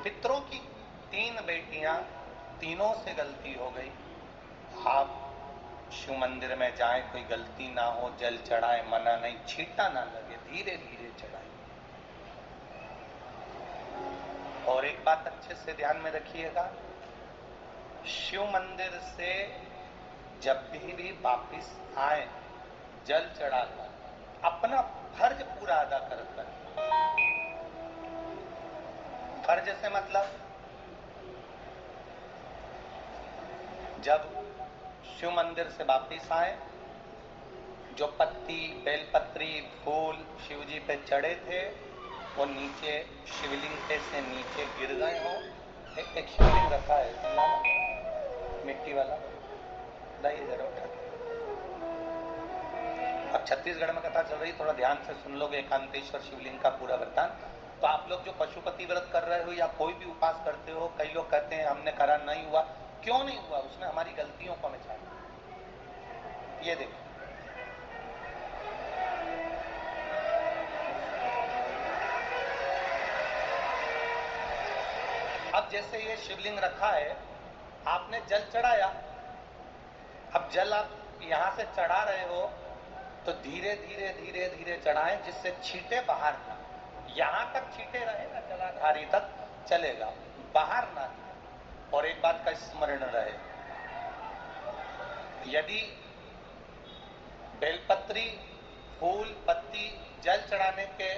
पितरों की 3 बेटियां, तीनों से गलती हो गई। आप शिव मंदिर में जाएं, कोई गलती ना हो, जल चढ़ाएं, मना नहीं, छींटा ना लगे, धीरे धीरे चढ़ाएं। और एक बात अच्छे से ध्यान में रखिएगा, शिव मंदिर से जब भी वापिस आए, जल चढ़ाकर अपना फर्ज पूरा अदा कर। फर्ज से मतलब जब शिव मंदिर से वापिस आए, जो पत्ती, बेलपत्री, फूल शिव जी पे चढ़े थे वो नीचे शिवलिंग पे से नीचे गिर गए हों। एक शिवलिंग रखा है मिट्टी वाला, लाइए जरा उठा के। अब छत्तीसगढ़ में कथा चल रही, थोड़ा ध्यान से सुन लोगे एकांतेश्वर शिवलिंग का पूरा वृत्तांत। तो आप लोग जो पशुपति व्रत कर रहे हो या कोई भी उपास करते हो, कई लोग कहते हैं हमने करा नहीं हुआ। क्यों नहीं हुआ? उसने हमारी गलतियों को मिटाया। ये देखो, अब जैसे ये शिवलिंग रखा है, आपने जल चढ़ाया, अब जल आप यहां से चढ़ा रहे हो तो धीरे धीरे धीरे धीरे चढ़ाएं, जिससे छींटे बाहर ना, यहां तक छींटे रहे ना, जलाधारी तक चलेगा, बाहर ना। और एक बात का स्मरण रहे, यदि बेलपत्री, फूल, पत्ती जल चढ़ाने के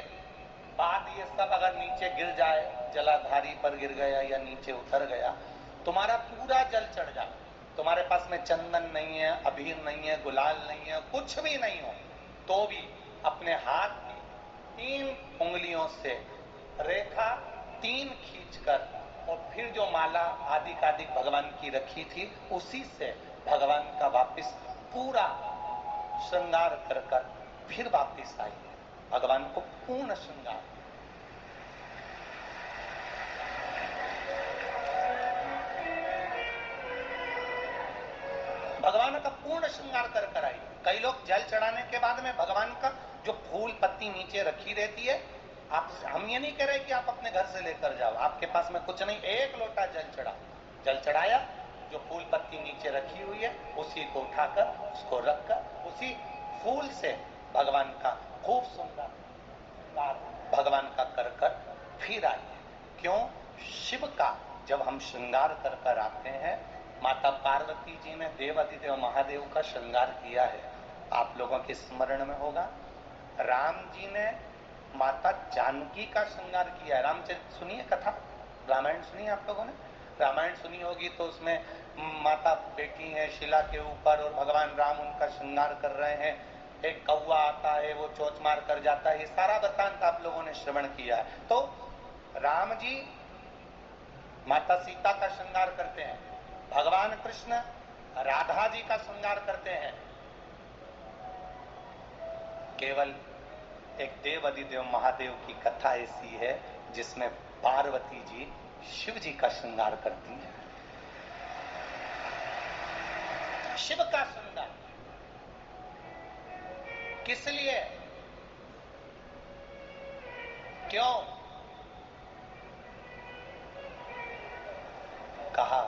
बाद ये सब अगर नीचे गिर जाए, जलाधारी पर गिर गया या नीचे उतर गया, तुम्हारा पूरा जल चढ़ जाए, तुम्हारे पास में चंदन नहीं है, अबीर नहीं है, गुलाल नहीं है, कुछ भी नहीं हो, तो भी अपने हाथ की 3 उंगलियों से रेखा 3 खींचकर और फिर जो माला आदिकादिक भगवान की रखी थी उसी से भगवान का वापिस पूरा श्रृंगार कर कर फिर वापिस आई, भगवान को पूर्ण श्रृंगार। भगवान का पूर्ण श्रृंगार कर कर आई। कई लोग जल चढ़ाने के बाद में भगवान का जो फूल पत्ती नीचे रखी रहती है, आप, हम ये नहीं कह रहे कि आप अपने घर से लेकर जाओ, आपके पास में कुछ नहीं, 1 लोटा जल चढ़ाओ, जल चढ़ाया, जो फूल पत्ती नीचे रखी हुई है उसी को उठाकर उसको रखकर उसी फूल से भगवान का खूब सुंदर भगवान का कर कर फिर आइए। क्यों? शिव का जब हम श्रृंगार कर कर आते हैं, माता पार्वती जी ने देवाधिदेव महादेव का श्रृंगार किया है, आप लोगों के स्मरण में होगा। राम जी ने माता जानकी का श्रृंगार किया है। रामचरित सुनिए कथा, रामायण सुनिए आप लोगों ने, रामायण सुनी होगी तो उसमें माता बैठी है शिला के ऊपर और भगवान राम उनका श्रृंगार कर रहे हैं, एक कौवा आता है वो चोंच मार कर जाता है, ये सारा वृत्तांत आप लोगों ने श्रवण किया है। तो राम जी माता सीता का श्रृंगार करते हैं, भगवान कृष्ण राधा जी का श्रृंगार करते हैं। केवल एक देव अधिदेव महादेव की कथा ऐसी है जिसमें पार्वती जी शिव जी का श्रृंगार करती है। शिव का श्रृंगार किस लिए? क्यों? कहा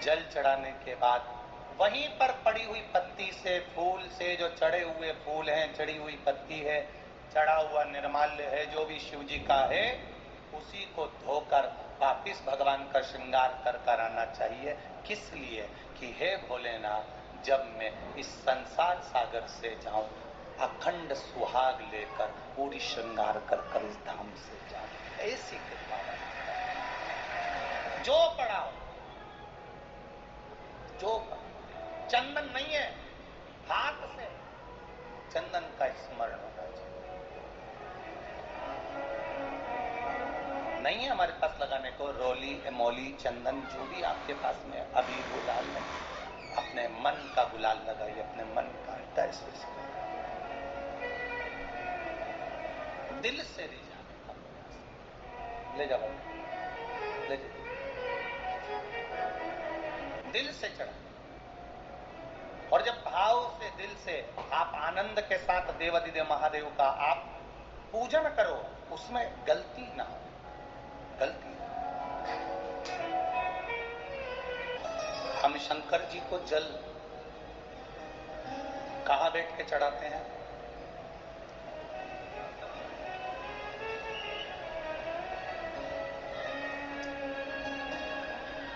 जल चढ़ाने के बाद वहीं पर पड़ी हुई पत्ती से, फूल से, जो चढ़े हुए फूल हैं, चढ़ी हुई पत्ती है, चढ़ा हुआ निर्माल्य है, जो भी शिव जी का है, उसी को धोकर वापिस भगवान का श्रृंगार कर कर आना चाहिए। किस लिए? कि हे भोलेनाथ, जब मैं इस संसार सागर से जाऊं, अखंड सुहाग लेकर पूरी श्रृंगार कर कर इस धाम से जाऊं, ऐसी कृपा जो पड़ा हो, जो चंदन नहीं है, हाथ से चंदन का स्मरण होना चाहिए। नहीं है हमारे पास लगाने को रोली, एमोली, चंदन, जो भी आपके पास में अभी गुलाल में, अपने मन का गुलाल लगाइए, अपने मन का हृदय से दिल से ले जाने का प्रयास, ले जाओ, ले जाओ, दिल से चढ़ा। और जब भाव से, दिल से आप आनंद के साथ देवाधिदेव महादेव का आप पूजन करो, उसमें गलती ना हो, शंकर जी को जल कहां बैठ के चढ़ाते हैं?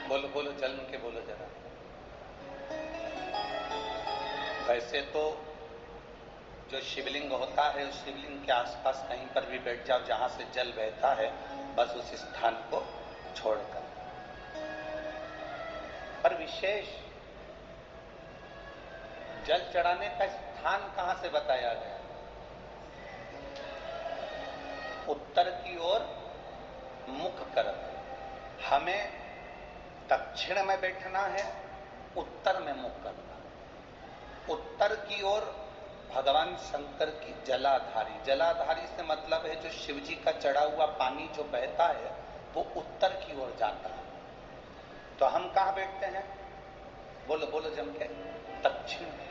बोलो बोलो, जल के बोलो जरा। वैसे तो जो शिवलिंग होता है उस शिवलिंग के आसपास कहीं पर भी बैठ जाओ जहां से जल बहता है, बस उस स्थान को छोड़कर। पर विशेष जल चढ़ाने का स्थान कहां से बताया गया? उत्तर की ओर मुख कर। हमें दक्षिण में बैठना है, उत्तर में मुख करना है। उत्तर की ओर भगवान शंकर की जलाधारी, जलाधारी से मतलब है जो शिव जी का चढ़ा हुआ पानी जो बहता है वो उत्तर की ओर जाता है। तो हम कहां बैठते हैं? बोलो बोलो जम के। दक्षिण में।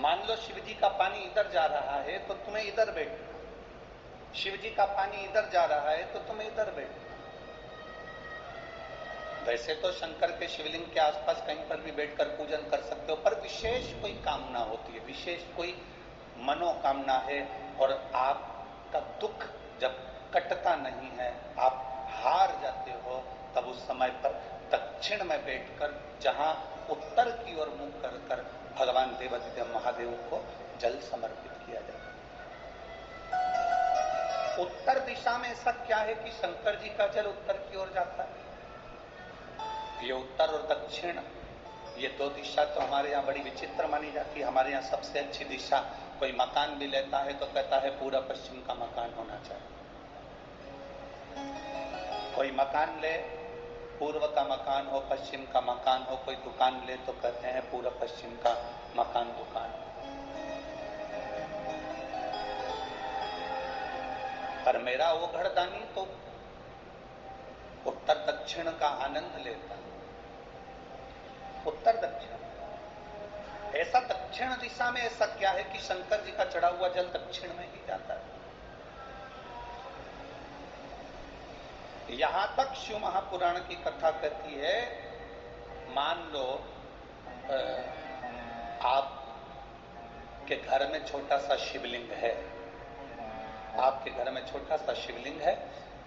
मान लो शिव जी का पानी इधर जा रहा है तो तुम्हें इधर बैठना। शिव जी का पानी इधर जा रहा है तो तुम्हें इधर बैठना। वैसे तो शंकर के शिवलिंग के आसपास कहीं पर भी बैठकर पूजन कर सकते हो, पर विशेष कोई कामना होती है, विशेष कोई मनोकामना है और आपका दुख जब कटता नहीं है, आप हार जाते हो, तब उस समय पर दक्षिण में बैठकर जहां उत्तर की ओर मुख कर कर भगवान देवाधिदेव महादेव को जल समर्पित किया जाता है। उत्तर दिशा में ऐसा क्या है कि शंकर जी का जल उत्तर की ओर जाता है? ये उत्तर और दक्षिण, ये दो दिशा तो हमारे यहाँ बड़ी विचित्र मानी जाती है। हमारे यहाँ सबसे अच्छी दिशा, कोई मकान भी लेता है तो कहता है पूरा पश्चिम का मकान होना चाहिए। कोई मकान ले, पूर्व का मकान हो, पश्चिम का मकान हो। कोई दुकान ले तो कहते हैं पूरा पश्चिम का मकान दुकान हो। पर मेरा वो घरदानी तो उत्तर दक्षिण का आनंद लेता है। उत्तर दक्षिण, ऐसा दक्षिण दिशा में ऐसा क्या है कि शंकर जी का चढ़ा हुआ जल दक्षिण में ही जाता है? यहां तक शिव महापुराण की कथा कहती है, मान लो आपके घर में छोटा सा शिवलिंग है, आपके घर में छोटा सा शिवलिंग है,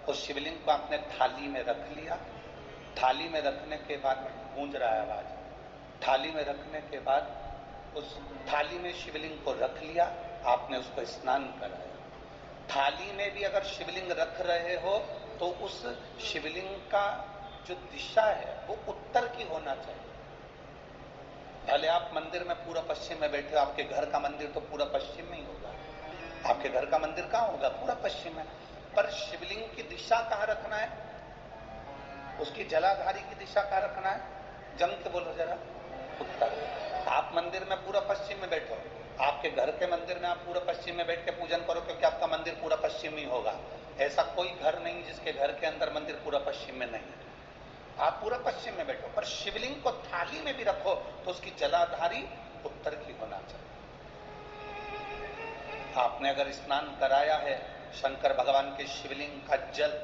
उस शिवलिंग को आपने थाली में रख लिया। थाली में रखने के बाद गूंज रहा है आवाज। थाली में रखने के बाद उस थाली में शिवलिंग को रख लिया, आपने उसको स्नान कराया। थाली में भी अगर शिवलिंग रख रहे हो तो उस शिवलिंग का जो दिशा है वो उत्तर की होना चाहिए। भले आप मंदिर में पूरा पश्चिम में बैठे हो, आपके घर का मंदिर तो पूरा पश्चिम में ही होगा। आपके घर का मंदिर कहां होगा? पूरा पश्चिम में। पर शिवलिंग की दिशा कहां रखना है? उसकी जलाधारी की दिशा कहां रखना है? जम के बोलो जरा। उत्तर। आप मंदिर में पूरा पश्चिम में बैठो, आपके घर के मंदिर में आप पूरा पश्चिम में बैठ के पूजन करो, क्योंकि आपका मंदिर पूरा पश्चिम ही होगा। ऐसा कोई घर नहीं जिसके घर के अंदर मंदिर पूरा पश्चिम में नहीं है। आप पूरा पश्चिम में बैठो, पर शिवलिंग को थाली में भी रखो तो उसकी जलाधारी उत्तर की होना चाहिए। आपने अगर स्नान कराया है, शंकर भगवान के शिवलिंग का जल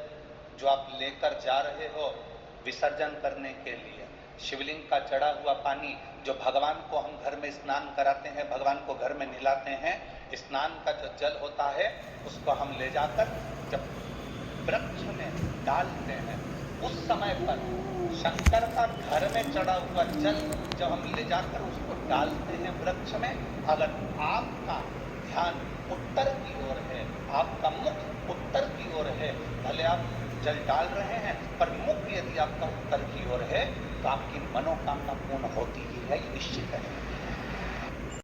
जो आप लेकर जा रहे हो विसर्जन करने के लिए, शिवलिंग का चढ़ा हुआ पानी जो भगवान को हम घर में स्नान कराते हैं, भगवान को घर में नहलाते हैं, स्नान का जो जल होता है उसको हम ले जाकर जब वृक्ष में डालते हैं, उस समय पर शंकर का घर में चढ़ा हुआ जल जब हम ले जाकर उसको डालते हैं वृक्ष में, अगर आपका ध्यान उत्तर की ओर है, आपका मुख उत्तर की ओर है, भले आप जल डाल रहे हैं पर मुख यदि आपका उत्तर की ओर है तो आपकी मनोकामना पूर्ण होती ही है, ये निश्चित है।